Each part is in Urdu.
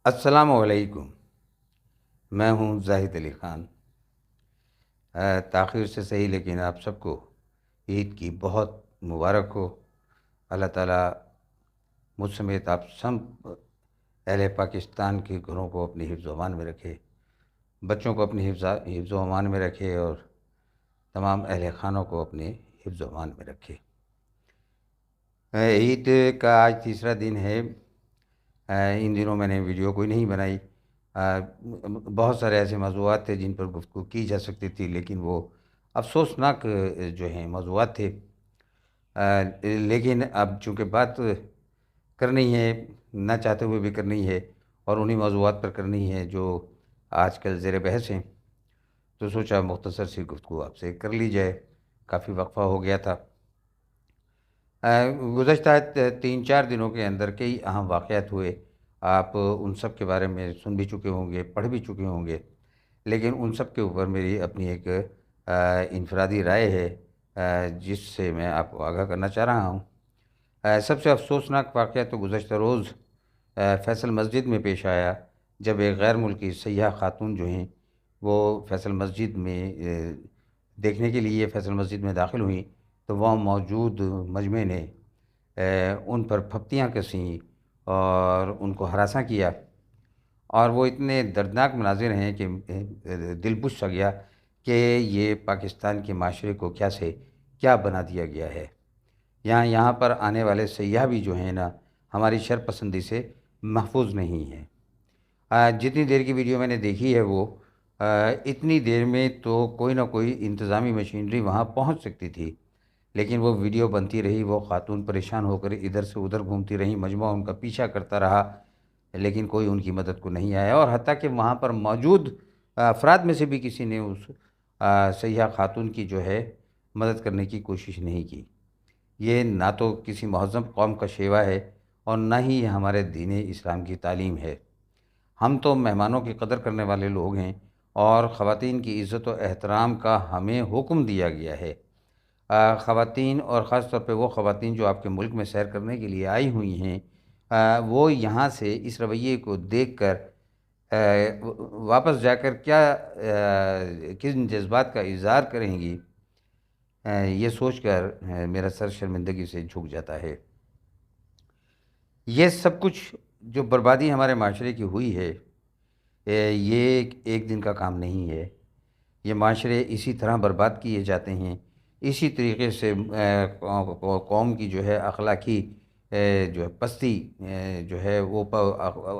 السلام علیکم۔ میں ہوں زاہد علی خان۔ تاخیر سے صحیح لیکن آپ سب کو عید کی بہت مبارک ہو۔ اللہ تعالیٰ مجھ سمیت آپ سب اہل پاکستان کے گھروں کو اپنی حفظ و امان میں رکھے، بچوں کو اپنی حفظ و امان میں رکھے اور تمام اہل خانوں کو اپنے حفظ و امان میں رکھے۔ عید کا آج تیسرا دن ہے۔ ان دنوں میں نے ویڈیو کوئی نہیں بنائی۔ بہت سارے ایسے موضوعات تھے جن پر گفتگو کی جا سکتی تھی، لیکن وہ افسوسناک جو ہیں موضوعات تھے۔ لیکن اب چونکہ بات کرنی ہے، نہ چاہتے ہوئے بھی کرنی ہے، اور انہی موضوعات پر کرنی ہے جو آج کل زیر بحث ہیں، تو سوچا مختصر سی گفتگو آپ سے کر لی جائے۔ کافی وقفہ ہو گیا تھا۔ گزشتہ 3-4 دنوں کے اندر کئی اہم واقعات ہوئے۔ آپ ان سب کے بارے میں سن بھی چکے ہوں گے، پڑھ بھی چکے ہوں گے، لیکن ان سب کے اوپر میری اپنی ایک انفرادی رائے ہے جس سے میں آپ کو آگاہ کرنا چاہ رہا ہوں۔ سب سے افسوسناک واقعہ تو گزشتہ روز فیصل مسجد میں پیش آیا، جب ایک غیر ملکی سیاح خاتون جو ہیں وہ فیصل مسجد میں دیکھنے کے لیے فیصل مسجد میں داخل ہوئیں، تو وہاں موجود مجمع نے ان پر پھپتیاں کسیں اور ان کو ہراساں کیا، اور وہ اتنے دردناک مناظر ہیں کہ دل بجھ سا گیا کہ یہ پاکستان کے معاشرے کو کیا سے کیا بنا دیا گیا ہے۔ یہاں پر آنے والے سیاح بھی جو ہیں نا، ہماری شرپسندی سے محفوظ نہیں ہیں۔ جتنی دیر کی ویڈیو میں نے دیکھی ہے وہ اتنی دیر میں تو کوئی نہ کوئی انتظامی مشینری وہاں پہنچ سکتی تھی، لیکن وہ ویڈیو بنتی رہی، وہ خاتون پریشان ہو کر ادھر سے ادھر گھومتی رہیں، مجمع ان کا پیچھا کرتا رہا، لیکن کوئی ان کی مدد کو نہیں آیا، اور حتیٰ کہ وہاں پر موجود افراد میں سے بھی کسی نے اس سیاح خاتون کی جو ہے مدد کرنے کی کوشش نہیں کی۔ یہ نہ تو کسی مہذب قوم کا شیوا ہے اور نہ ہی یہ ہمارے دین اسلام کی تعلیم ہے۔ ہم تو مہمانوں کی قدر کرنے والے لوگ ہیں، اور خواتین کی عزت و احترام کا ہمیں حکم دیا گیا ہے۔ خواتین، اور خاص طور پہ وہ خواتین جو آپ کے ملک میں سیر کرنے کے لیے آئی ہوئی ہیں، وہ یہاں سے اس رویے کو دیکھ کر واپس جا کر کیا کن جذبات کا اظہار کریں گی، یہ سوچ کر میرا سر شرمندگی سے جھک جاتا ہے۔ یہ سب کچھ جو بربادی ہمارے معاشرے کی ہوئی ہے، یہ ایک دن کا کام نہیں ہے۔ یہ معاشرے اسی طرح برباد کیے جاتے ہیں، اسی طریقے سے قوم کی جو ہے اخلاقی جو ہے پستی جو ہے وہ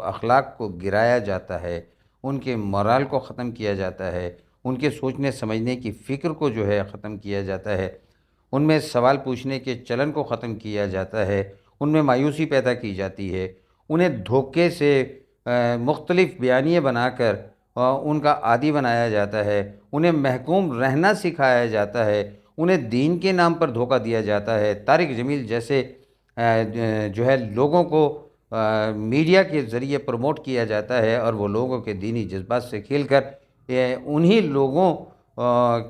اخلاق کو گرایا جاتا ہے، ان کے مورال کو ختم کیا جاتا ہے، ان کے سوچنے سمجھنے کی فکر کو جو ہے ختم کیا جاتا ہے، ان میں سوال پوچھنے کے چلن کو ختم کیا جاتا ہے، ان میں مایوسی پیدا کی جاتی ہے، انہیں دھوکے سے مختلف بیانیے بنا کر ان کا عادی بنایا جاتا ہے، انہیں محکوم رہنا سکھایا جاتا ہے، انہیں دین کے نام پر دھوکہ دیا جاتا ہے۔ طارق جمیل جیسے جو ہے لوگوں کو میڈیا کے ذریعے پروموٹ کیا جاتا ہے، اور وہ لوگوں کے دینی جذبات سے کھیل کر انہی لوگوں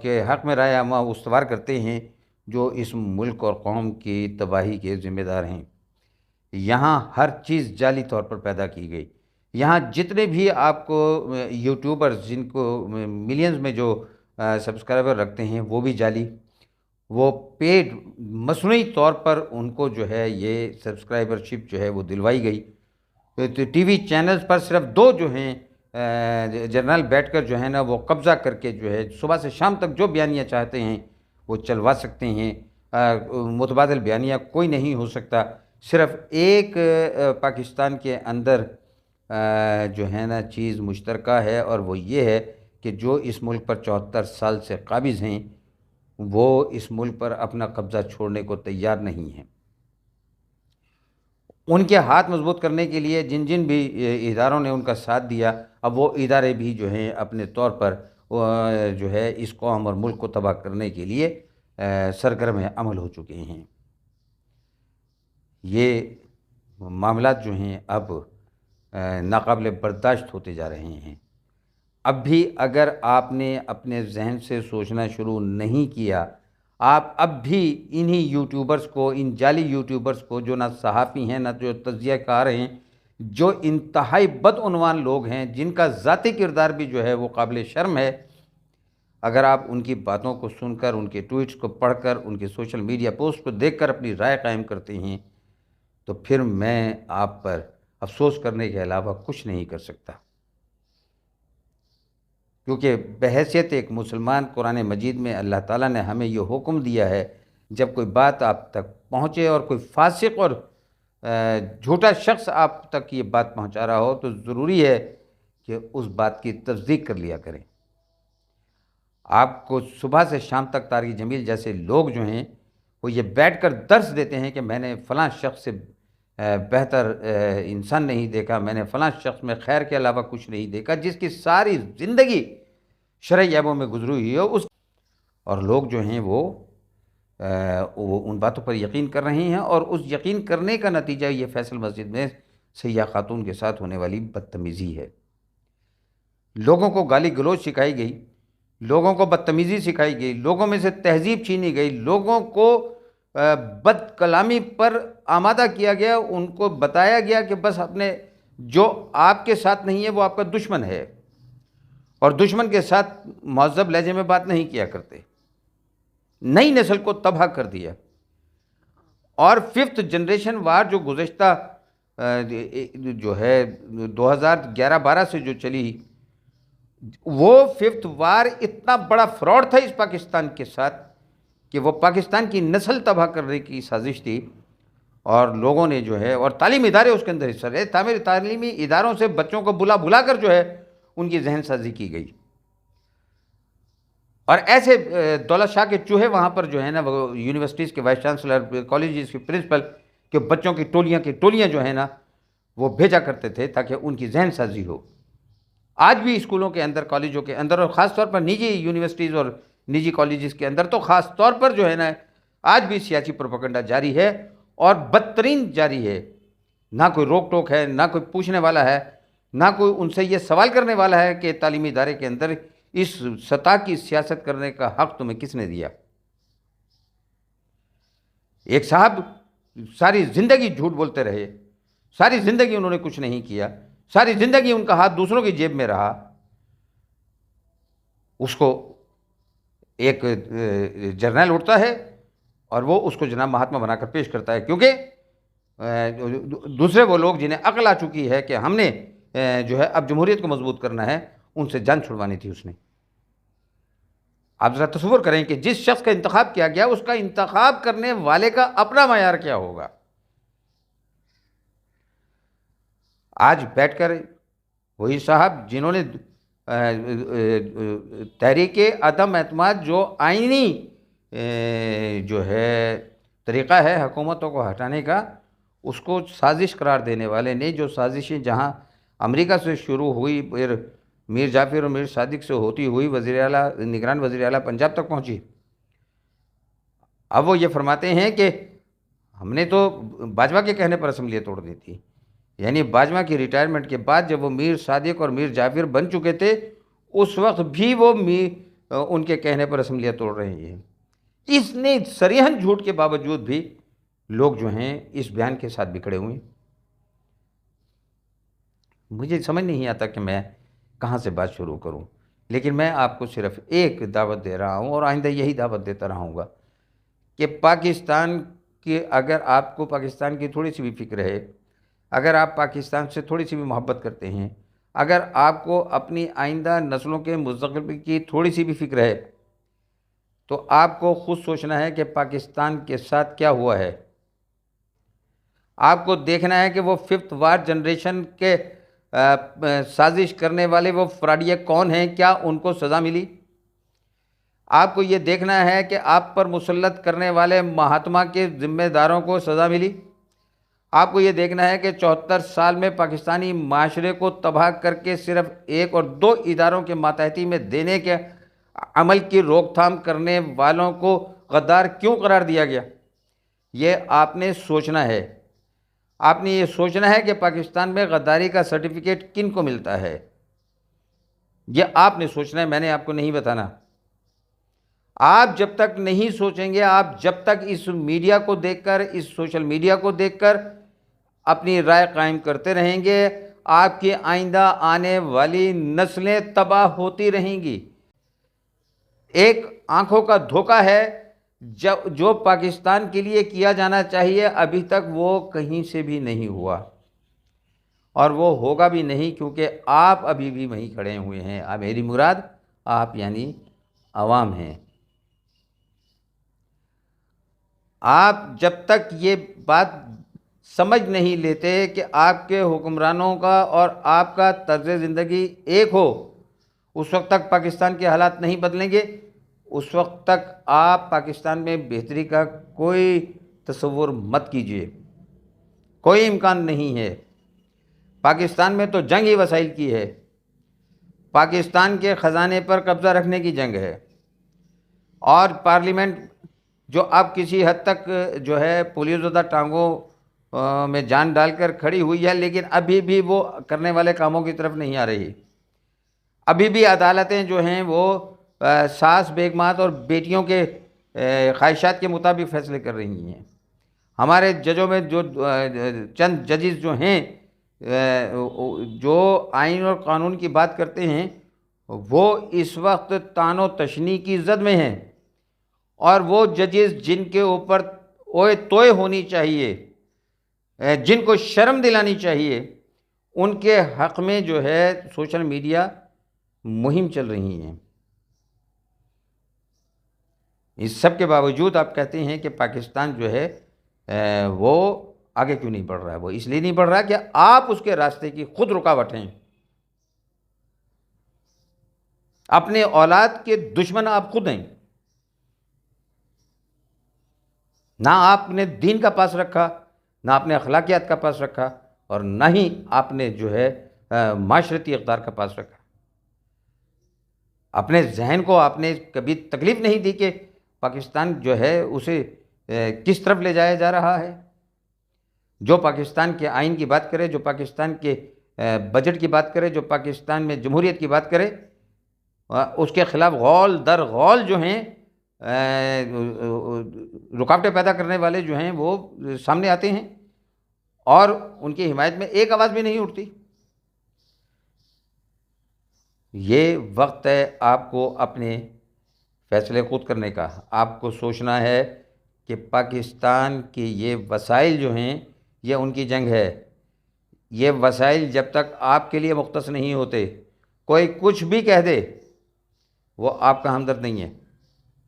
کے حق میں رائے عامہ استوار کرتے ہیں جو اس ملک اور قوم کی تباہی کے ذمہ دار ہیں۔ یہاں ہر چیز جعلی طور پر پیدا کی گئی۔ یہاں جتنے بھی آپ کو یوٹیوبرز جن کو ملینز میں جو سبسکرائبر رکھتے ہیں وہ بھی جعلی، وہ پیڈ مصنوعی طور پر ان کو جو ہے یہ سبسکرائبرشپ جو ہے وہ دلوائی گئی۔ ٹی وی چینلز پر صرف 2 جو ہیں جرنل بیٹھ کر جو ہے نا وہ قبضہ کر کے جو ہے صبح سے شام تک جو بیانیہ چاہتے ہیں وہ چلوا سکتے ہیں۔ متبادل بیانیہ کوئی نہیں ہو سکتا۔ صرف ایک پاکستان کے اندر جو ہے نا چیز مشترکہ ہے، اور وہ یہ ہے کہ جو اس ملک پر 74 سال سے قابض ہیں وہ اس ملک پر اپنا قبضہ چھوڑنے کو تیار نہیں ہیں۔ ان کے ہاتھ مضبوط کرنے کے لیے جن جن بھی اداروں نے ان کا ساتھ دیا، اب وہ ادارے بھی جو ہیں اپنے طور پر جو ہے اس قوم اور ملک کو تباہ کرنے کے لیے سرگرم عمل ہو چکے ہیں۔ یہ معاملات جو ہیں اب ناقابل برداشت ہوتے جا رہے ہیں۔ اب بھی اگر آپ نے اپنے ذہن سے سوچنا شروع نہیں کیا، آپ اب بھی انہی یوٹیوبرز کو، ان جعلی یوٹیوبرز کو جو نہ صحافی ہیں نہ جو تجزیہ کار ہیں، جو انتہائی بدعنوان لوگ ہیں، جن کا ذاتی کردار بھی جو ہے وہ قابل شرم ہے، اگر آپ ان کی باتوں کو سن کر، ان کے ٹویٹس کو پڑھ کر، ان کے سوشل میڈیا پوسٹ کو دیکھ کر اپنی رائے قائم کرتے ہیں، تو پھر میں آپ پر افسوس کرنے کے علاوہ کچھ نہیں کر سکتا، کیونکہ بحیثیت ایک مسلمان قرآن مجید میں اللہ تعالیٰ نے ہمیں یہ حکم دیا ہے، جب کوئی بات آپ تک پہنچے اور کوئی فاسق اور جھوٹا شخص آپ تک یہ بات پہنچا رہا ہو، تو ضروری ہے کہ اس بات کی تصدیق کر لیا کریں۔ آپ کو صبح سے شام تک طارق جمیل جیسے لوگ جو ہیں وہ یہ بیٹھ کر درس دیتے ہیں کہ میں نے فلاں شخص سے بہتر انسان نہیں دیکھا، میں نے فلاں شخص میں خیر کے علاوہ کچھ نہیں دیکھا، جس کی ساری زندگی شرعی عیبوں میں گزری ہوئی ہے، اور لوگ جو ہیں وہ ان باتوں پر یقین کر رہے ہیں، اور اس یقین کرنے کا نتیجہ یہ فیصل مسجد میں سیاہ خاتون کے ساتھ ہونے والی بدتمیزی ہے۔ لوگوں کو گالی گلوچ سکھائی گئی، لوگوں کو بدتمیزی سکھائی گئی، لوگوں میں سے تہذیب چھینی گئی، لوگوں کو بد کلامی پر آمادہ کیا گیا، ان کو بتایا گیا کہ بس اپنے جو آپ کے ساتھ نہیں ہے وہ آپ کا دشمن ہے، اور دشمن کے ساتھ مہذب لہجے میں بات نہیں کیا کرتے۔ نئی نسل کو تباہ کر دیا، اور ففتھ جنریشن وار جو گزشتہ جو ہے 2011-12 سے جو چلی، وہ ففتھ وار اتنا بڑا فراڈ تھا اس پاکستان کے ساتھ کہ وہ پاکستان کی نسل تباہ کرنے کی سازش تھی، اور لوگوں نے جو ہے، اور تعلیمی ادارے اس کے اندر حصہ رہے، تعلیمی اداروں سے بچوں کو بلا کر جو ہے ان کی ذہن سازی کی گئی، اور ایسے دولت شاہ کے چوہے وہاں پر جو ہے نا، وہ یونیورسٹیز کے وائس چانسلر، کالجز کے پرنسپل، کہ بچوں کی ٹولیاں جو ہے نا وہ بھیجا کرتے تھے تاکہ ان کی ذہن سازی ہو۔ آج بھی اسکولوں کے اندر، کالجوں کے اندر، اور خاص طور پر نجی یونیورسٹیز اور نجی کالجز کے اندر تو خاص طور پر جو ہے نا آج بھی سیاسی پروپیگنڈا جاری ہے، اور بدترین جاری ہے۔ نہ کوئی روک ٹوک ہے، نہ کوئی پوچھنے والا ہے، نہ کوئی ان سے یہ سوال کرنے والا ہے کہ تعلیمی ادارے کے اندر اس سطح کی سیاست کرنے کا حق تمہیں کس نے دیا۔ ایک صاحب ساری زندگی جھوٹ بولتے رہے، ساری زندگی انہوں نے کچھ نہیں کیا، ساری زندگی ان کا ہاتھ دوسروں کی جیب میں رہا، اس کو ایک جرنیل اٹھتا ہے اور وہ اس کو جناب مہاتما بنا کر پیش کرتا ہے، کیونکہ دوسرے وہ لوگ جنہیں عقل آ چکی ہے کہ ہم نے جو ہے اب جمہوریت کو مضبوط کرنا ہے، ان سے جان چھڑوانی تھی اس نے۔ آپ ذرا تصور کریں کہ جس شخص کا انتخاب کیا گیا، اس کا انتخاب کرنے والے کا اپنا معیار کیا ہوگا۔ آج بیٹھ کر وہی صاحب جنہوں نے تحریک عدم اعتماد جو آئینی جو ہے طریقہ ہے حکومتوں کو ہٹانے کا، اس کو سازش قرار دینے والے نے، جو سازشیں جہاں امریکہ سے شروع ہوئی، پھر میر جعفر اور میر صادق سے ہوتی ہوئی نگران وزیر اعلیٰ پنجاب تک پہنچی، اب وہ یہ فرماتے ہیں کہ ہم نے تو باجوہ کے کہنے پر اسمبلیاں توڑ دی تھی، یعنی باجوہ کی ریٹائرمنٹ کے بعد جب وہ میر صادق اور میر جعفر بن چکے تھے، اس وقت بھی وہ ان کے کہنے پر اسمبلیاں توڑ رہے ہیں۔ اس نے صریحاً جھوٹ کے باوجود بھی لوگ جو ہیں اس بیان کے ساتھ بکھڑے ہوئے ہیں۔ مجھے سمجھ نہیں آتا کہ میں کہاں سے بات شروع کروں، لیکن میں آپ کو صرف ایک دعوت دے رہا ہوں، اور آئندہ یہی دعوت دیتا رہوں گا کہ پاکستان کے، اگر آپ کو پاکستان کی تھوڑی سی بھی فکر ہے، اگر آپ پاکستان سے تھوڑی سی بھی محبت کرتے ہیں، اگر آپ کو اپنی آئندہ نسلوں کے مستقبل کی تھوڑی سی بھی فکر ہے، تو آپ کو خود سوچنا ہے کہ پاکستان کے ساتھ کیا ہوا ہے۔ آپ کو دیکھنا ہے کہ وہ ففتھ وار جنریشن کے سازش کرنے والے وہ فراڈیے کون ہیں، کیا ان کو سزا ملی؟ آپ کو یہ دیکھنا ہے کہ آپ پر مسلط کرنے والے مہاتما کے ذمہ داروں کو سزا ملی؟ آپ کو یہ دیکھنا ہے کہ 74 سال میں پاکستانی معاشرے کو تباہ کر کے صرف 1 اور 2 اداروں کے ماتحتی میں دینے کے عمل کی روک تھام کرنے والوں کو غدار کیوں قرار دیا گیا؟ یہ آپ نے سوچنا ہے۔ آپ نے یہ سوچنا ہے کہ پاکستان میں غداری کا سرٹیفکیٹ کن کو ملتا ہے، یہ آپ نے سوچنا ہے، میں نے آپ کو نہیں بتانا۔ آپ جب تک نہیں سوچیں گے، آپ جب تک اس میڈیا کو دیکھ کر، اس سوشل میڈیا کو دیکھ کر اپنی رائے قائم کرتے رہیں گے، آپ کی آئندہ آنے والی نسلیں تباہ ہوتی رہیں گی۔ ایک آنکھوں کا دھوکہ ہے، جو پاکستان کے لیے کیا جانا چاہیے ابھی تک وہ کہیں سے بھی نہیں ہوا، اور وہ ہوگا بھی نہیں، کیونکہ آپ ابھی بھی وہیں کھڑے ہوئے ہیں۔ میری مراد آپ یعنی عوام ہیں۔ آپ جب تک یہ بات سمجھ نہیں لیتے کہ آپ کے حکمرانوں کا اور آپ کا طرز زندگی ایک ہو، اس وقت تک پاکستان کے حالات نہیں بدلیں گے۔ اس وقت تک آپ پاکستان میں بہتری کا کوئی تصور مت کیجیے، کوئی امکان نہیں ہے۔ پاکستان میں تو جنگ ہی وسائل کی ہے، پاکستان کے خزانے پر قبضہ رکھنے کی جنگ ہے، اور پارلیمنٹ جو اب کسی حد تک جو ہے پولیو زدہ ٹانگوں میں جان ڈال کر کھڑی ہوئی ہے، لیکن ابھی بھی وہ کرنے والے کاموں کی طرف نہیں آ رہی۔ ابھی بھی عدالتیں جو ہیں وہ ساس بیگمات اور بیٹیوں کے خواہشات کے مطابق فیصلے کر رہی ہیں۔ ہمارے ججوں میں جو چند ججز جو ہیں جو آئین اور قانون کی بات کرتے ہیں، وہ اس وقت طعن و تشنیع کی زد میں ہیں، اور وہ ججز جن کے اوپر اوئے توئے ہونی چاہیے، جن کو شرم دلانی چاہیے، ان کے حق میں جو ہے سوشل میڈیا مہم چل رہی ہیں۔ اس سب کے باوجود آپ کہتے ہیں کہ پاکستان جو ہے وہ آگے کیوں نہیں بڑھ رہا ہے؟ وہ اس لیے نہیں بڑھ رہا کہ آپ اس کے راستے کی خود رکاوٹ ہیں۔ اپنے اولاد کے دشمن آپ خود ہیں۔ نہ آپ نے دین کا پاس رکھا، نہ آپ نے اخلاقیات کا پاس رکھا، اور نہ ہی آپ نے جو ہے معاشرتی اقدار کا پاس رکھا۔ اپنے ذہن کو آپ نے کبھی تکلیف نہیں دی کہ پاکستان جو ہے اسے کس طرف لے جایا جا رہا ہے۔ جو پاکستان کے آئین کی بات کرے، جو پاکستان کے بجٹ کی بات کرے، جو پاکستان میں جمہوریت کی بات کرے، اس کے خلاف غول در غول جو ہیں رکاوٹیں پیدا کرنے والے جو ہیں وہ سامنے آتے ہیں، اور ان کی حمایت میں ایک آواز بھی نہیں اٹھتی۔ یہ وقت ہے آپ کو اپنے فیصلے خود کرنے کا۔ آپ کو سوچنا ہے کہ پاکستان کے یہ وسائل جو ہیں یہ ان کی جنگ ہے۔ یہ وسائل جب تک آپ کے لیے مختص نہیں ہوتے، کوئی کچھ بھی کہہ دے، وہ آپ کا ہمدرد نہیں ہے،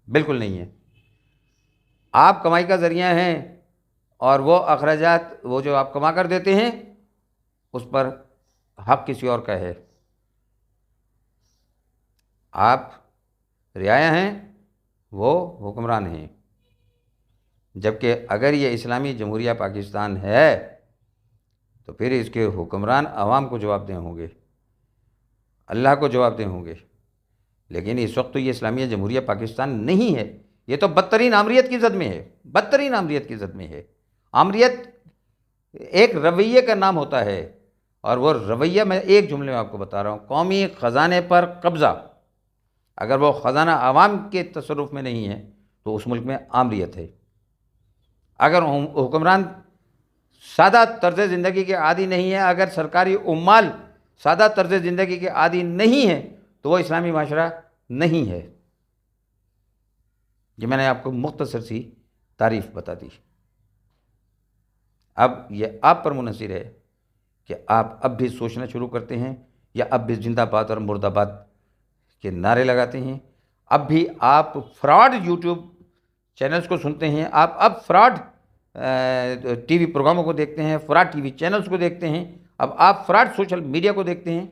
بالکل نہیں ہے۔ آپ کمائی کا ذریعہ ہیں، اور وہ اخراجات وہ جو آپ کما کر دیتے ہیں اس پر حق کسی اور کا ہے۔ آپ رعایا ہیں، وہ حکمران ہیں۔ جبکہ اگر یہ اسلامی جمہوریہ پاکستان ہے تو پھر اس کے حکمران عوام کو جواب دہ ہوں گے، اللہ کو جواب دہ ہوں گے۔ لیکن اس وقت تو یہ اسلامیہ جمہوریہ پاکستان نہیں ہے، یہ تو بدترین آمریت کی زد میں ہے، بدترین آمریت کی زد میں ہے۔ آمریت ایک رویے کا نام ہوتا ہے، اور وہ رویہ میں ایک جملے میں آپ کو بتا رہا ہوں، قومی خزانے پر قبضہ۔ اگر وہ خزانہ عوام کے تصرف میں نہیں ہے تو اس ملک میں آمریت ہے۔ اگر حکمران سادہ طرز زندگی کے عادی نہیں ہے، اگر سرکاری عمال سادہ طرز زندگی کے عادی نہیں ہے، تو وہ اسلامی معاشرہ نہیں ہے۔ یہ میں نے آپ کو مختصر سی تعریف بتا دی۔ اب یہ آپ پر منحصر ہے کہ آپ اب بھی سوچنا شروع کرتے ہیں، یا اب بھی زندہ باد اور مردہ باد کے نعرے لگاتے ہیں۔ اب بھی آپ فراڈ یوٹیوب چینلز کو سنتے ہیں، آپ اب فراڈ ٹی وی پروگراموں کو دیکھتے ہیں، فراڈ ٹی وی چینلز کو دیکھتے ہیں، اب آپ فراڈ سوشل میڈیا کو دیکھتے ہیں،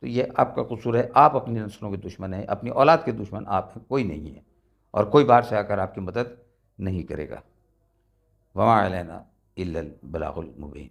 تو یہ آپ کا قصور ہے۔ آپ اپنی نسلوں کے دشمن ہیں، اپنی اولاد کے دشمن آپ ہیں، کوئی نہیں ہے، اور کوئی باہر سے آ کر آپ کی مدد نہیں کرے گا۔ وما علینا الا البلاغ المبین۔